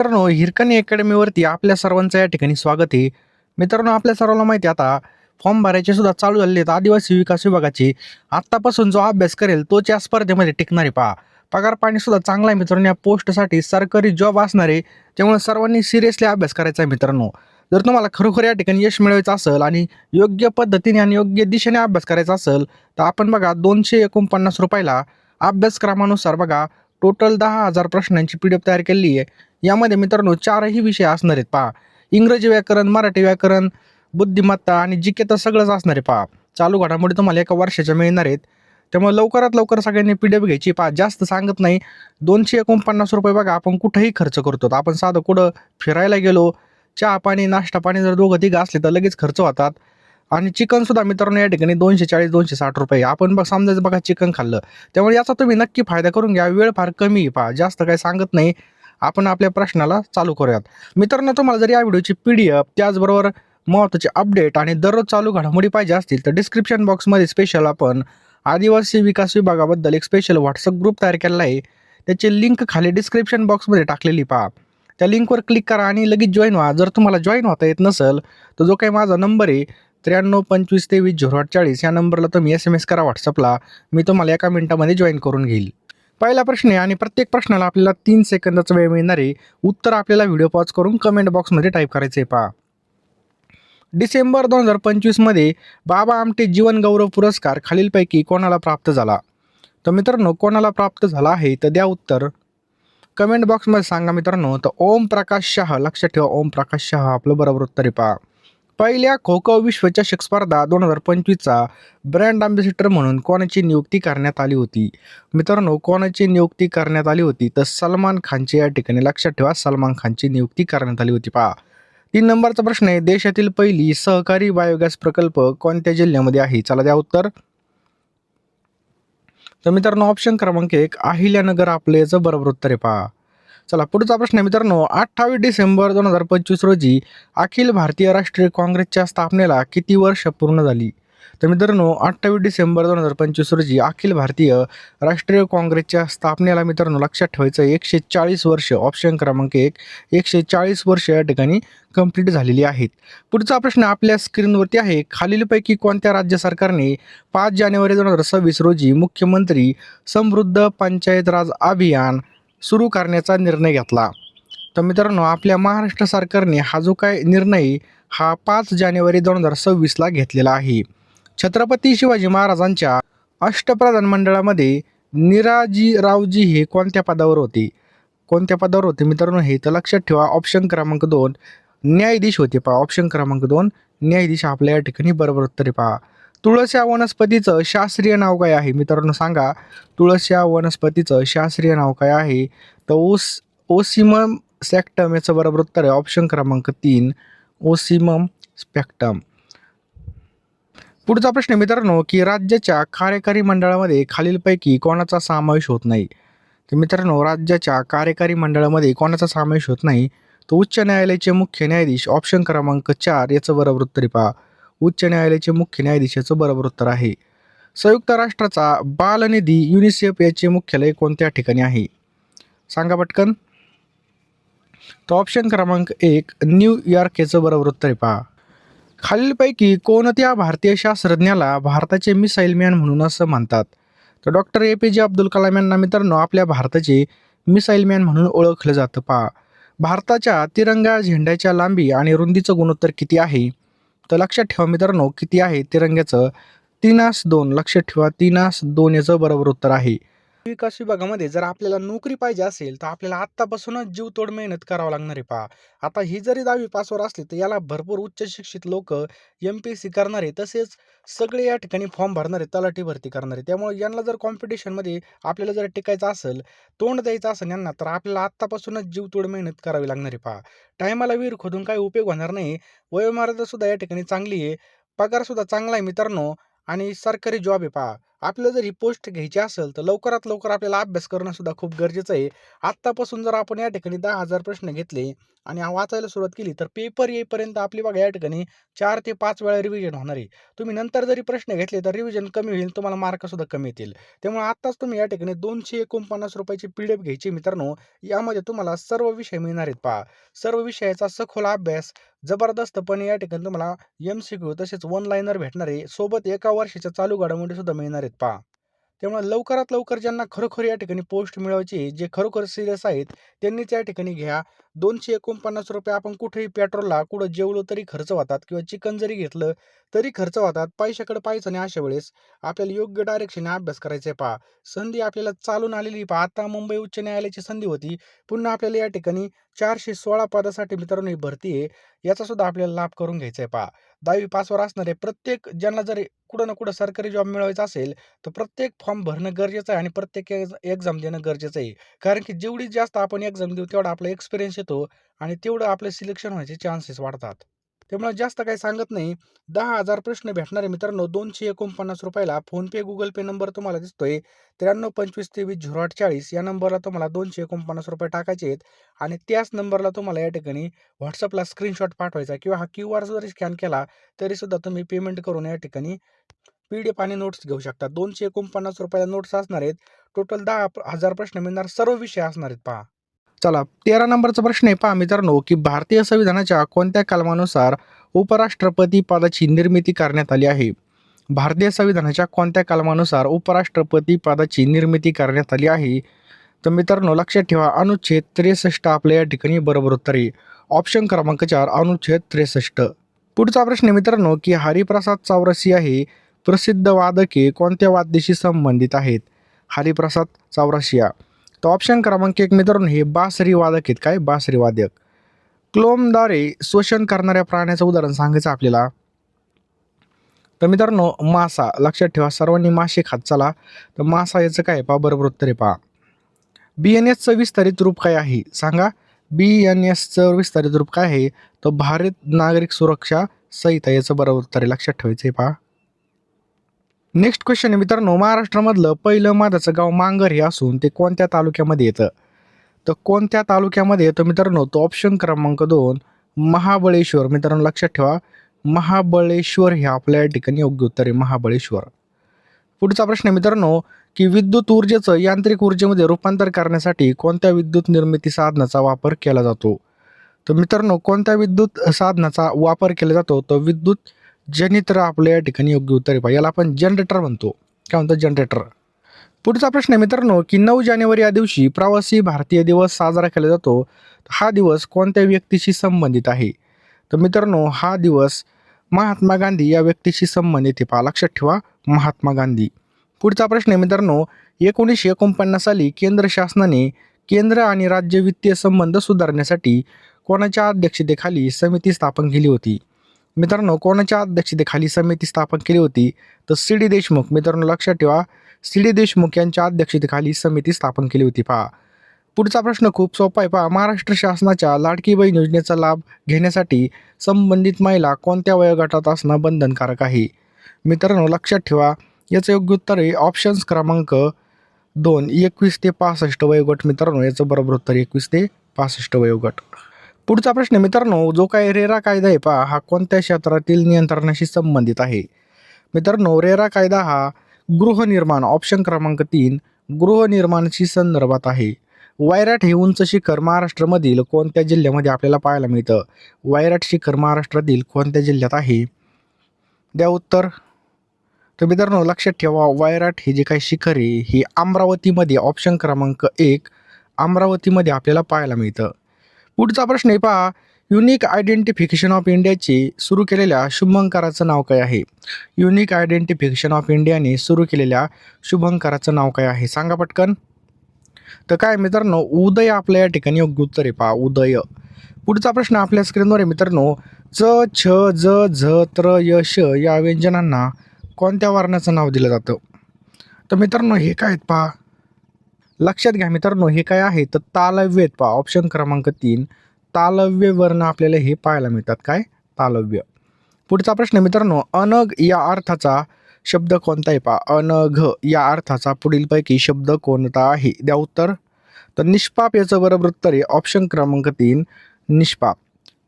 मित्रांनो, हिरकणी अकॅडमीवरती आपल्या सर्वांचं या ठिकाणी स्वागत आहे. मित्रांनो, आपल्या सर्वांना माहिती आहे आता फॉर्म भरायचे सुद्धा चालू झालेले आहेत. आदिवासी विकास विभागाचे आत्तापासून जो अभ्यास करेल तोच या स्पर्धेमध्ये टिकणार आहे पहा. पगार पाणी सुद्धा चांगला आहे मित्रांनो. या पोस्टसाठी सरकारी जॉब असणार आहे. त्यामुळे सर्वांनी सिरियसली अभ्यास करायचा आहे मित्रांनो. जर तुम्हाला खरोखर या ठिकाणी यश मिळवायचं असेल आणि योग्य पद्धतीने आणि योग्य दिशेने अभ्यास करायचा असेल तर आपण बघा ₹249 अभ्यासक्रमानुसार बघा टोटल 10,000 प्रश्नांची PDF तयार केलेली आहे. यामध्ये मित्रांनो 4ही विषय असणार आहेत पहा. इंग्रजी व्याकरण, मराठी व्याकरण, बुद्धिमत्ता आणि जी तर सगळंच असणार आहे पहा. चालू घडामोडी तुम्हाला एका वर्षाच्या मिळणार आहेत. त्यामुळे लवकरात लवकर सगळ्यांनी PDF घ्यायची पहा. जास्त सांगत नाही. ₹249 बघा आपण कुठेही खर्च करतो. आपण साधं कुठं फिरायला गेलो, चहा पाणी, नाश्ता पाणी जर दोघं तिघं असले तर लगेच खर्च होतात. आणि चिकन सुद्धा मित्रांनो या ठिकाणी ₹240-260 आपण बघ समजायचं बघा चिकन खाल्लं. त्यामुळे याचा तुम्ही नक्की फायदा करून घ्या. वेळ फार कमी आहे पहा. जास्त काही सांगत नाही. आपण आपल्या प्रश्नाला चालू करूयात. मित्रांनो, तुम्हाला जर या व्हिडिओची PDF त्याचबरोबर महत्त्वाचे अपडेट आणि दररोज चालू घडामोडी पाहिजे असतील तर डिस्क्रिप्शन बॉक्समध्ये स्पेशल आपण आदिवासी विकास विभागाबद्दल एक स्पेशल WhatsApp ग्रुप तयार केलेला आहे. त्याची लिंक खाली डिस्क्रिप्शन बॉक्समध्ये टाकलेली पहा. त्या लिंकवर क्लिक करा आणि लगेच जॉईन व्हा. जर तुम्हाला जॉईन होता येत नसेल तर जो काही माझा नंबर आहे 9325230840 या नंबरला तुम्ही SMS करा WhatsAppला. मी तुम्हाला एका मिनिटामध्ये जॉईन करून घेईल. पहिला प्रश्न आहे आणि प्रत्येक प्रश्नाला आपल्याला 3 सेकंदाचा वेळ मिळणार आहे. उत्तर आपल्याला व्हिडिओ पॉज करून कमेंट बॉक्समध्ये टाईप करायचं आहे पहा. डिसेंबर 2025 मध्ये बाबा आमटे जीवन गौरव पुरस्कार खालीलपैकी कोणाला प्राप्त झाला? तर मित्रांनो, कोणाला प्राप्त झाला आहे तर द्या उत्तर. कमेंट बॉक्समध्ये सांगा मित्रांनो. तर ओम प्रकाश शाह, लक्षात ठेवा ओम प्रकाश शाह आपलं बरोबर उत्तर आहे पहा. पहिल्या खो खो विश्वचषक स्पर्धा 2025चा ब्रँड अँबॅसिडर म्हणून कोणाची नियुक्ती करण्यात आली होती? मित्रांनो, कोणाची नियुक्ती करण्यात आली होती तर सलमान खानची या ठिकाणी लक्षात ठेवा सलमान खानची नियुक्ती करण्यात आली होती पहा. 3 नंबरचा प्रश्न आहे, देशातील पहिली सहकारी बायोगॅस प्रकल्प कोणत्या जिल्ह्यामध्ये आहे? चला द्या उत्तर. तर मित्रांनो ऑप्शन क्रमांक 1 अहिल्यानगर आपलं याचं बरोबर उत्तर आहे पहा. चला पुढचा प्रश्न आहे मित्रांनो, 28 डिसेंबर 2025 रोजी अखिल भारतीय राष्ट्रीय काँग्रेसच्या स्थापनेला किती वर्ष पूर्ण झाली? तर मित्रांनो 28 डिसेंबर 2025 रोजी अखिल भारतीय राष्ट्रीय काँग्रेसच्या स्थापनेला मित्रांनो लक्षात ठेवायचं 140 वर्ष. ऑप्शन क्रमांक 1 140 वर्ष या ठिकाणी कंप्लीट झालेली आहेत. पुढचा प्रश्न आपल्या स्क्रीनवरती आहे, खालीलपैकी कोणत्या राज्य सरकारने 5 जानेवारी 2026 रोजी मुख्यमंत्री समृद्ध पंचायत राज अभियान सुरू करण्याचा निर्णय घेतला? तर मित्रांनो आपल्या महाराष्ट्र सरकारने हा जो काय निर्णय हा 5 जानेवारी 2026ला घेतलेला आहे. छत्रपती शिवाजी महाराजांच्या अष्टप्रधान मंडळामध्ये निराजीरावजी हे कोणत्या पदावर होते? कोणत्या पदावर होते मित्रांनो हे तर लक्षात ठेवा. ऑप्शन क्रमांक 2 न्यायाधीश होते पहा. ऑप्शन क्रमांक 2 न्यायाधीश आपल्या या ठिकाणी बरोबर उत्तर आहे पहा. तुळस या वनस्पतीचं शास्त्रीय नाव काय आहे? मित्रांनो सांगा. तुळस या वनस्पतीचं शास्त्रीय नाव काय आहे? तर ओसिमम स्पेक्टम याचं बरोबर उत्तर आहे. ऑप्शन क्रमांक 3 ओसिमम स्पेक्टम. पुढचा प्रश्न मित्रांनो की राज्याच्या कार्यकारी मंडळामध्ये खालीलपैकी कोणाचा समावेश होत नाही? तर मित्रांनो राज्याच्या कार्यकारी मंडळामध्ये कोणाचा समावेश होत नाही? तर उच्च न्यायालयाचे मुख्य न्यायाधीश. ऑप्शन क्रमांक 4 याचं बरोबर उत्तर आहे पहा. उच्च न्यायालयाचे मुख्य न्यायाधीश याचं बरोबर उत्तर आहे. संयुक्त राष्ट्राचा बालनिधी युनिसेफ याचे मुख्यालय कोणत्या ठिकाणी आहे? सांगा पटकन. तर ऑप्शन क्रमांक 1 न्यूयॉर्क याचं बरोबर उत्तर आहे पहा. खालीलपैकी कोणत्या भारतीय शास्त्रज्ञाला भारताचे मिसाईल मॅन म्हणून असं म्हणतात? तर डॉक्टर APJ अब्दुल कलाम यांना मित्रांनो आपल्या भारताचे मिसाईल मॅन म्हणून ओळखलं जातं पहा. भारताच्या तिरंगा झेंड्याच्या लांबी आणि रुंदीचं गुणोत्तर किती आहे? तर लक्षात ठेवा मित्रांनो किती आहे तिरंग्याचं? 3:2. लक्षात ठेवा 3:2 याचं बरोबर उत्तर आहे. विकास विभागामध्ये जर आपल्याला नोकरी पाहिजे असेल तर आपल्याला आत्तापासूनच जीवतोड मेहनत करावं लागणार आहे पहा. आता ही जरी 10वी पासवर असली तर याला भरपूर उच्च शिक्षित लोक MPSC करणार आहे. तसेच सगळे या ठिकाणी फॉर्म भरणार आहे, तलाठी भरती करणार आहे. त्यामुळे यांना जर कॉम्पिटिशनमध्ये आपल्याला जर टिकायचं असेल, तोंड द्यायचं असेल यांना, तर आपल्याला आत्तापासूनच जीवतोड मेहनत करावी लागणार आहे पहा. टायमाला विहीर खोदून काही उपयोग होणार नाही. वयोमर्यादा सुद्धा या ठिकाणी चांगली आहे, पगार सुद्धा चांगला आहे मित्रांनो आणि सरकारी जॉब आहे पहा. आपल्याला जर ही पोस्ट घ्यायची असेल तर लवकरात लवकर आपल्याला अभ्यास करणं सुद्धा खूप गरजेचं आहे. आत्तापासून जर आपण या ठिकाणी 10,000 प्रश्न घेतले आणि वाचायला सुरुवात केली तर पेपर येईपर्यंत आपली बघा या ठिकाणी 4 ते 5 वेळा रिव्हिजन होणार आहे. तुम्ही नंतर जरी प्रश्न घेतले तर रिव्हिजन कमी होईल, तुम्हाला मार्कसुद्धा कमी येतील. त्यामुळे आत्ताच तुम्ही या ठिकाणी ₹249 ची PDF घ्यायची मित्रांनो. यामध्ये तुम्हाला सर्व विषय मिळणार आहेत पहा. सर्व विषयाचा सखोल अभ्यास जबरदस्तपणे या ठिकाणी तुम्हाला MCQ तसेच वन लाइनर भेटणार आहे. सोबत एका वर्षाच्या चालू घडामोडी सुद्धा मिळणार आहेत पहा. त्यामुळे लवकरात लवकर ज्यांना खरोखर या ठिकाणी पोस्ट मिळवायची आहे, जे खरोखर सीरियस आहेत, त्यांनीच या ठिकाणी घ्या. ₹249 आपण कुठेही पेट्रोलला, कुठं जेवलो तरी खर्च होतात किंवा चिकन जरी घेतलं तरी खर्च होतात. पैशाकडे पाहायचं नाही अशा वेळेस. आपल्याला योग्य डायरेक्शनने अभ्यास करायचा आहे पहा. संधी आपल्याला चालून आलेली पहा. आता मुंबई उच्च न्यायालयाची संधी होती. पुन्हा आपल्याला या ठिकाणी 416 पदासाठी मित्रांनो ही भरती आहे. याचा सुद्धा आपल्याला लाभ करून घ्यायचा आहे पहा. 10वी पासवर असणारे प्रत्येक ज्यांना जर कुठं ना कुठं सरकारी जॉब मिळवायचा असेल, तर प्रत्येक फॉर्म भरणं गरजेचं आहे आणि प्रत्येक एक्झाम देणं गरजेचं आहे. कारण की जेवढी जास्त आपण एक्झाम देऊ तेवढा आपला एक्सपिरियन्स येतो आणि तेवढं आपलं सिलेक्शन व्हायचे चान्सेस वाढतात. त्यामुळे जास्त काही सांगत नाही. 10,000 प्रश्न भेटणार आहे मित्रांनो ₹249 फोनपे, गुगल पे नंबर तुम्हाला दिसतोय. 9325230840 या नंबरला तुम्हाला ₹249 टाकायचे आहेत आणि त्याच नंबरला तुम्हाला या ठिकाणी WhatsAppला स्क्रीनशॉट पाठवायचा किंवा हा QR जरी स्कॅन केला तरीसुद्धा तुम्ही पेमेंट करून या ठिकाणी PDF आणि नोट्स घेऊ शकता. ₹249 नोट्स असणार आहेत. टोटल 10,000 प्रश्न मिळणार. सर्व विषय असणार आहेत पहा. चला 13 नंबरचा प्रश्न आहे पहा मित्रांनो, की भारतीय संविधानाच्या कोणत्या कलमानुसार उपराष्ट्रपती पदाची निर्मिती करण्यात आली आहे? भारतीय संविधानाच्या कोणत्या कलमानुसार उपराष्ट्रपती पदाची निर्मिती करण्यात आली आहे? तर मित्रांनो लक्षात ठेवा, अनुच्छेद 63 आपल्या या ठिकाणी बरोबर उत्तर आहे. ऑप्शन क्रमांक 4 अनुच्छेद 63. पुढचा प्रश्न आहे मित्रांनो, की हरिप्रसाद चौरसिया हे प्रसिद्ध वादक हे कोणत्या वाद्याशी संबंधित आहेत? हरिप्रसाद चौरसिया. तर ऑप्शन क्रमांक 1 मित्रांनो हे बासरी वादक आहेत. काय? बासरी वादक. क्लोमद्वारे शोषण करणाऱ्या प्राण्याचं उदाहरण सांगायचं आपल्याला. तर मित्रांनो मासा. लक्षात ठेवा, सर्वांनी मासे खात चला. तर मासा याचं काय पहा, बरोबर उत्तर आहे पहा. BNSचं विस्तारित रूप काय आहे? सांगा. BNSचं विस्तारित रूप काय आहे? तर भारत नागरिक सुरक्षा संहिता याचं बरोबर उत्तर आहे. लक्षात ठेवायचं आहे पहा. नेक्स्ट क्वेश्चन आहे मित्रांनो, महाराष्ट्रामधलं पहिलं मधाचं गाव मांगर हे असून ते कोणत्या तालुक्यामध्ये येतं? तर कोणत्या तालुक्यामध्ये येतं मित्रांनो? तो ऑप्शन क्रमांक 2 महाबळेश्वर. मित्रांनो लक्षात ठेवा, महाबळेश्वर हे आपल्या या ठिकाणी योग्य उत्तर आहे. महाबळेश्वर. पुढचा प्रश्न आहे मित्रांनो, की विद्युत ऊर्जेचं यांत्रिक ऊर्जेमध्ये रूपांतर करण्यासाठी कोणत्या विद्युत निर्मिती साधनाचा वापर केला जातो? तर मित्रांनो कोणत्या विद्युत साधनाचा वापर केला जातो? तर विद्युत जनित्र आपल्या या ठिकाणी योग्य उत्तर आहे. याला आपण जनरेटर म्हणतो. काय म्हणतो? जनरेटर. पुढचा प्रश्न आहे मित्रांनो, की 9 जानेवारी या दिवशी प्रवासी भारतीय दिवस साजरा केला जातो. हा दिवस कोणत्या व्यक्तीशी संबंधित आहे? तर मित्रांनो हा दिवस महात्मा गांधी या व्यक्तीशी संबंधित आहे पहा. लक्षात ठेवा, महात्मा गांधी. पुढचा प्रश्न आहे मित्रांनो, 1949 साली केंद्र शासनाने केंद्र आणि राज्य वित्तीय संबंध सुधारण्यासाठी कोणाच्या अध्यक्षतेखाली समिती स्थापन केली होती? मित्रांनो कोणाच्या अध्यक्षतेखाली समिती स्थापन केली होती? तर CD देशमुख. मित्रांनो लक्षात ठेवा, CD देशमुख यांच्या अध्यक्षतेखाली समिती स्थापन केली होती पहा. पुढचा प्रश्न खूप सोपा आहे पहा. महाराष्ट्र शासनाच्या लाडकी बहीण योजनेचा लाभ घेण्यासाठी संबंधित महिला कोणत्या वयोगटात असणं बंधनकारक आहे? मित्रांनो लक्षात ठेवा, याचं योग्य उत्तर आहे ऑप्शन्स क्रमांक 2 21 ते 65 वयोगट. मित्रांनो याचं बरोबर उत्तर 21 ते 65 वयोगट. पुढचा प्रश्न मित्रांनो, जो काही रेरा कायदा आहे पहा, हा कोणत्या क्षेत्रातील नियंत्रणाशी संबंधित आहे? मित्रांनो रेरा कायदा हा गृहनिर्माण, ऑप्शन क्रमांक 3 गृहनिर्माणाशी संदर्भात आहे. वैराट हे उंच शिखर महाराष्ट्रामधील कोणत्या जिल्ह्यामध्ये आपल्याला पाहायला मिळतं? वैराट शिखर महाराष्ट्रातील कोणत्या जिल्ह्यात आहे? द्या उत्तर. तर मित्रांनो लक्षात ठेवा, वैराट हे जे काही शिखर आहे हे अमरावतीमध्ये, ऑप्शन क्रमांक 1 अमरावतीमध्ये आपल्याला पाहायला मिळतं. पुढचा प्रश्न आहे पहा, युनिक आयडेंटिफिकेशन ऑफ इंडियाचे सुरू केलेल्या शुभंकराचं नाव काय आहे? युनिक आयडेंटिफिकेशन ऑफ इंडियाने सुरू केलेल्या शुभंकराचं नाव काय आहे? सांगा पटकन. तर काय मित्रांनो, उदय आपल्या या ठिकाणी योग्य उत्तर आहे पहा, उदय. पुढचा प्रश्न आपल्या स्क्रीनवर आहे मित्रांनो, च छ ज झ त्र य श या व्यंजनांना कोणत्या वर्णाचं नाव दिलं जातं? तर मित्रांनो हे काय आहेत पहा. लक्षात घ्या मित्रांनो, हे काय आहे तर तालव्य आहेत पहा. ऑप्शन क्रमांक 3 तालव्य वर्ण आपल्याला हे पाहायला मिळतात. काय? तालव्य. पुढचा प्रश्न मित्रांनो, अनग या अर्थाचा शब्द कोणता आहे पहा. अनघ या अर्थाचा पुढीलपैकी शब्द कोणता आहे? द्या उत्तर. तर निष्पाप याचं बरोबर उत्तर आहे ऑप्शन क्रमांक 3 निष्पाप.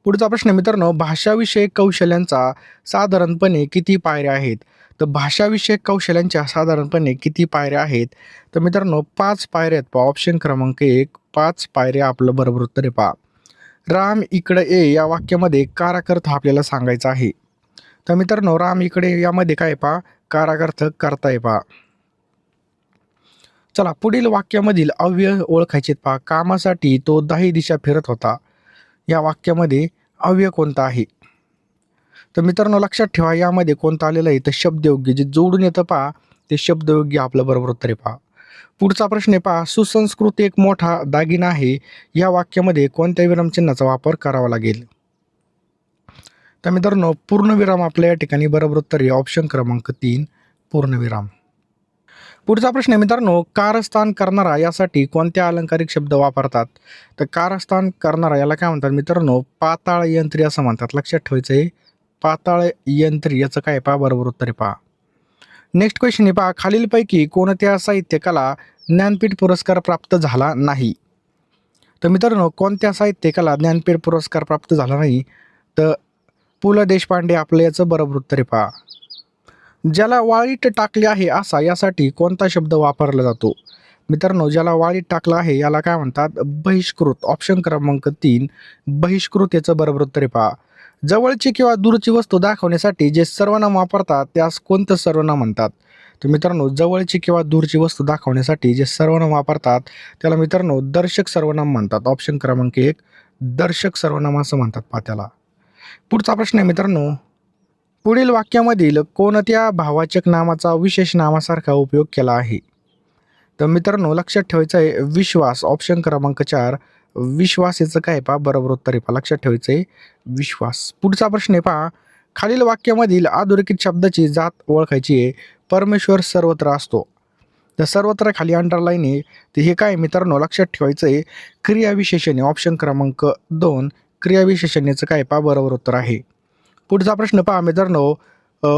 पुढचा प्रश्न मित्रांनो, भाषाविषयक कौशल्यांचा साधारणपणे किती पायऱ्या आहेत? तर भाषाविषयक कौशल्यांच्या साधारणपणे किती पायऱ्या आहेत? तर मित्रांनो 5 पायऱ्या आहेत पहा. ऑप्शन क्रमांक 1 5 पायऱ्या आपलं बरोबर उत्तर आहे पहा. राम इकडे ये या वाक्यामध्ये काराकर्थ आपल्याला सांगायचा आहे. तर मित्रांनो राम इकडे यामध्ये काय पहा, काराकर्थ करता आहे पहा. चला पुढील वाक्यामधील अव्यय ओळखायचे पहा. कामासाठी तो 10 दिशा फिरत होता. या वाक्यामध्ये अव्यय कोणता आहे? तर मित्रांनो लक्षात ठेवा यामध्ये कोणतं आलेलं आहे तर शब्दयोग्य. जे जोडून येतं पहा ते शब्दयोग्य आपलं बरोबर उत्तर आहे पहा. पुढचा प्रश्न आहे पहा, सुसंस्कृत एक मोठा दागिना आहे. या वाक्यामध्ये कोणत्या विरामचिन्हाचा वापर करावा लागेल? तर मित्रांनो पूर्णविराम आपल्या या ठिकाणी बरोबर उत्तर आहे. ऑप्शन क्रमांक 3 पूर्णविराम. पुढचा प्रश्न आहे मित्रांनो, कारस्थान करणारा यासाठी कोणत्या अलंकारिक शब्द वापरतात? तर कारस्थान करणारा याला काय म्हणतात मित्रांनो, पाताळ यंत्री असं म्हणतात. लक्षात ठेवायचं आहे पाताळ यंत्री याचं काय पहा बरोबर उत्तर आहे पहा. नेक्स्ट क्वेश्चन आहे पहा, खालीलपैकी कोणत्या साहित्यकाला ज्ञानपीठ पुरस्कार प्राप्त झाला नाही? तर मित्रांनो कोणत्या साहित्यकाला ज्ञानपीठ पुरस्कार प्राप्त झाला नाही? तर पु ल देशपांडे आपलं याचं बरोबर उत्तर आहे पहा. ज्याला वाळीत टाकले आहे असा यासाठी कोणता शब्द वापरला जातो? मित्रांनो ज्याला वाळीत टाकलं आहे याला काय म्हणतात? बहिष्कृत. ऑप्शन क्रमांक 3 बहिष्कृत याचं बरोबर उत्तर आहे पहा. जवळची किंवा दूरची वस्तू दाखवण्यासाठी जे सर्वनाम वापरतात त्यास कोणतं सर्वनाम म्हणतात? तर मित्रांनो जवळची किंवा दूरची वस्तू दाखवण्यासाठी जे सर्वनाम वापरतात त्याला मित्रांनो दर्शक सर्वनाम म्हणतात. ऑप्शन क्रमांक 1 दर्शक सर्वनाम असं म्हणतात पहा त्याला. पुढचा प्रश्न आहे मित्रांनो, पुढील वाक्यामधील कोणत्या भाववाचक नामाचा विशेष नामासारखा उपयोग केला आहे? तर मित्रांनो लक्षात ठेवायचं आहे विश्वास. ऑप्शन क्रमांक 4 विश्वास याचं काय पहा बरोबर उत्तर आहे पहा. लक्षात ठेवायचं आहे विश्वास. पुढचा प्रश्न आहे पहा, खालील वाक्यामधील अधोरेखित शब्दाची जात ओळखायची आहे. परमेश्वर सर्वत्र असतो. तर सर्वत्र खाली अंडरलाईन आहे. तर हे काय मित्रांनो लक्षात ठेवायचं आहे क्रियाविशेषण आहे. ऑप्शन क्रमांक 2 क्रियाविशेषण याचं काय पहा बरोबर उत्तर आहे. पुढचा प्रश्न पहा मित्रांनो,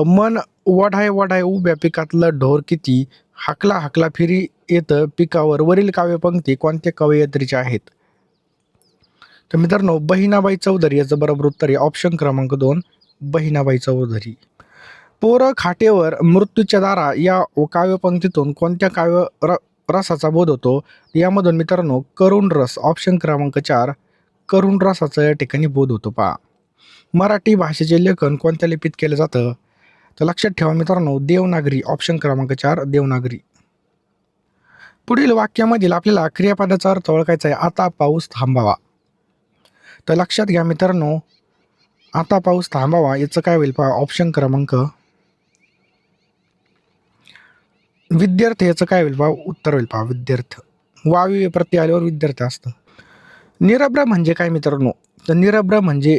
मन वढाय वढाय उभ्या पिकातलं ढोर किती, हाकला हाकला फिरी येतं पिकावर, वरील काव्यपंक्ती कोणत्या कवयित्रीच्या आहेत? तर मित्रांनो बहिणाबाई चौधरी याचं बरोबर उत्तर आहे. ऑप्शन क्रमांक 2 बहिणाबाई चौधरी. पोरं खाटेवर मृत्यूच्या दारा या काव्यपंक्तीतून कोणत्या रसाचा बोध होतो? यामधून मित्रांनो करुण रस. ऑप्शन क्रमांक 4 करुण रसाचा या ठिकाणी बोध होतो पहा. मराठी भाषेचे लेखन कोणत्या लिपीत केलं जातं? तर लक्षात ठेवा मित्रांनो देवनागरी. ऑप्शन क्रमांक 4 देवनागरी. पुढील वाक्यामधील आपल्याला क्रियापदाचा अर्थ ओळखायचा आहे. आता पाऊस थांबावा. तर लक्षात घ्या मित्रांनो आता पाऊस थांबावा याचं काय होईल पहा. ऑप्शन क्रमांक विद्यार्थ याचं काय होईल पहा उत्तर होईल पहा विद्यार्थ. वावी प्रत्यय आल्यावर विद्यार्थी असतं. निरभ्र म्हणजे काय मित्रांनो? तर निरभ्र म्हणजे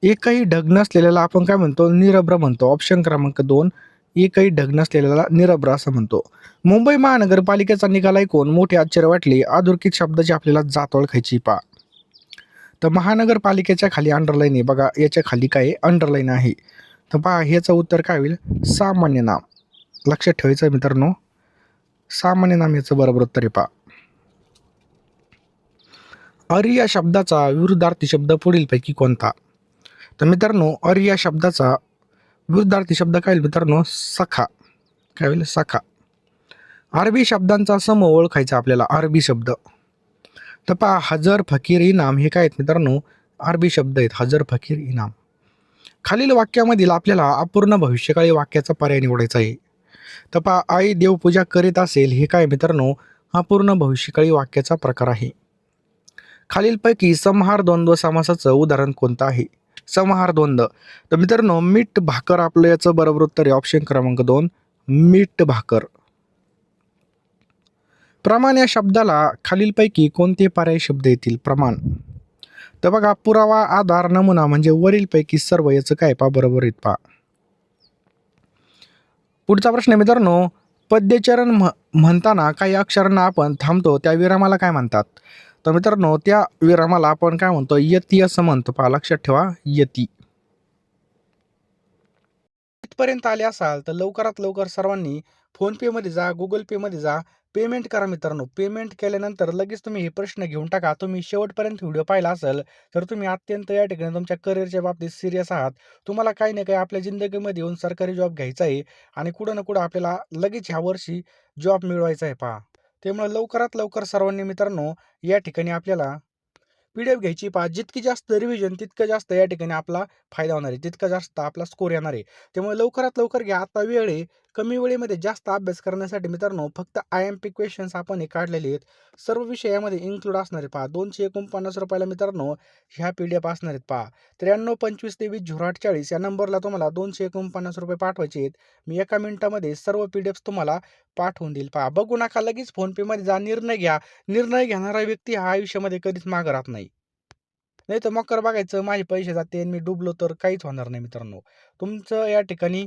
एकही ढग नसलेल्याला आपण काय म्हणतो? निरभ्र म्हणतो. ऑप्शन क्रमांक 2 एकही ढग नसलेल्याला निरभ्र असं म्हणतो. मुंबई महानगरपालिकेचा निकाल ऐकून मोठे आश्चर्य वाटले. अधोरेखित शब्दाची आपल्याला जात ओळखायची पहा. तर महानगरपालिकेच्या खाली अंडरलाईन आहे बघा. याच्या खाली काय अंडरलाईन आहे. तर पहा ह्याचं उत्तर काय होईल? सामान्य नाम. लक्षात ठेवायचं आहे मित्रांनो सामान्य नाम याचं बरोबर उत्तर आहे पहा. अरि या शब्दाचा विरुद्धार्थी शब्द पुढीलपैकी कोणता? तर मित्रांनो अरि या शब्दाचा विरुद्धार्थी शब्द काय होईल मित्रांनो? सखा. काय होईल? सखा. अरबी शब्दांचा समूह ओळखायचा आपल्याला. अरबी शब्द तर पहा हजर फकीर इनाम हे काय आहेत मित्रांनो? अरबी शब्द आहेत. हजर फकीर इनाम. खालील वाक्यामधील आपल्याला अपूर्ण भविष्यकाळी वाक्याचा पर्याय निवडायचा आहे. तर पहा आई देवपूजा करीत असेल हे काय मित्रांनो? अपूर्ण भविष्यकाळी वाक्याचा प्रकार आहे. खालीलपैकी समहार द्वंद्व समासाचं उदाहरण कोणतं आहे? समहार द्वंद्व तर मित्रांनो मीठ भाकर आपलं याचं बरोबर उत्तर आहे. ऑप्शन क्रमांक 2 मीठ भाकर. प्रमाण या शब्दाला खालीलपैकी कोणते पर्याय शब्द येतील? प्रमाण तर बघा पुरावा आधार नमुना म्हणजे वरीलपैकी सर्व याचं काय पहा बरोबर आहेत पहा. पुढचा प्रश्न आहे मित्रांनो, पद्यचरण म्हणताना काही अक्षरांना आपण थांबतो त्या विरामाला काय म्हणतात? तर मित्रांनो त्या विरामाला आपण काय म्हणतो? यती असं म्हणतो पहा. लक्षात ठेवा यती. इथपर्यंत आले असाल तर लवकरात लवकर सर्वांनी फोनपेमध्ये जा, गुगल पेमध्ये जा, पेमेंट करा मित्रांनो. पेमेंट केल्यानंतर लगेच तुम्ही हे प्रश्न घेऊन टाका. तुम्ही शेवटपर्यंत व्हिडिओ पाहिला असेल तर तुम्ही अत्यंत या ठिकाणी तुमच्या करिअरच्या बाबतीत सीरियस आहात. तुम्हाला काही ना काही आपल्या जिंदगीमध्ये येऊन सरकारी जॉब घ्यायचा आहे आणि कुठं ना कुठं आपल्याला लगेच ह्या वर्षी जॉब मिळवायचा आहे पहा. त्यामुळे लवकरात लवकर सर्वांनी मित्रांनो या ठिकाणी आपल्याला पी-डी-एफ घ्यायची पहा. जितकी जास्त रिव्हिजन तितकं जास्त या ठिकाणी आपला फायदा होणार आहे. तितका जास्त आपला स्कोर येणार आहे. त्यामुळे लवकरात लवकर घ्या. आता वेळ आहे. कमी वेळेमध्ये जास्त अभ्यास करण्यासाठी मित्रांनो फक्त आय-एम-पी क्वेश्चन्स आपण हे काढलेले आहेत. सर्व विषय यामध्ये इन्क्लूड असणार आहे पहा. ₹249 ला मित्रांनो ह्या पी-डी-एफ असणार आहेत पहा. 9325230048 या नंबरला तुम्हाला ₹249 पाठवायचे आहेत. मी एका मिनिटामध्ये सर्व पी-डी-एफ्स तुम्हाला पाठवून देईल पहा. बघू नका, लगेच फोनपेमध्ये जा, निर्णय घ्या. निर्णय घेणारा व्यक्ती हा आयुष्यामध्ये कधीच मागं राहत नाही. नाहीतर मकर बघायचं माझे पैसे जाते आणि मी डुबलो तर काहीच होणार नाही मित्रांनो. तुमचं या ठिकाणी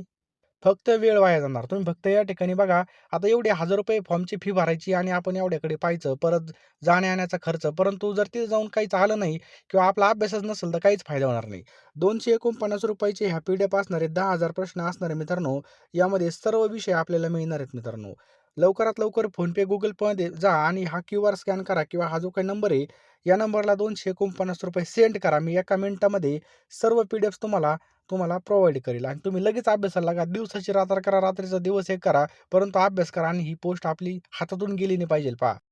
फक्त वेळ वाया जाणार. तुम्ही फक्त या ठिकाणी बघा, आता एवढे ₹1000 फॉर्मची फी भरायची आणि आपण एवढ्याकडे पाहायचं, परत जाण्या-येण्याचा खर्च. परंतु जर तिथे जाऊन काहीच आलं नाही किंवा आपला अभ्यासच नसेल तर काहीच फायदा होणार नाही. ₹249 ह्या पी-डी-एफ असणार आहेत. 10,000 प्रश्न असणार आहे मित्रांनो. यामध्ये सर्व विषय आपल्याला मिळणार आहेत मित्रांनो. लवकरात लवकर फोनपे, गुगल पेमध्ये जा आणि हा क्यूआर स्कॅन करा किंवा हा जो काही नंबर आहे, या नंबरला ₹249 सेंड करा. मी एका मिनिटामध्ये सर्व पी-डी-एफ्स तुम्हाला तुम्हाला प्रोव्हाईड करेल आणि तुम्ही लगेच अभ्यासाला लागा. दिवसाची रात्र करा, रात्रीचा दिवस एक करा, परंतु अभ्यास करा आणि ही पोस्ट आपली हातातून गेली नाही पाहिजे पहा.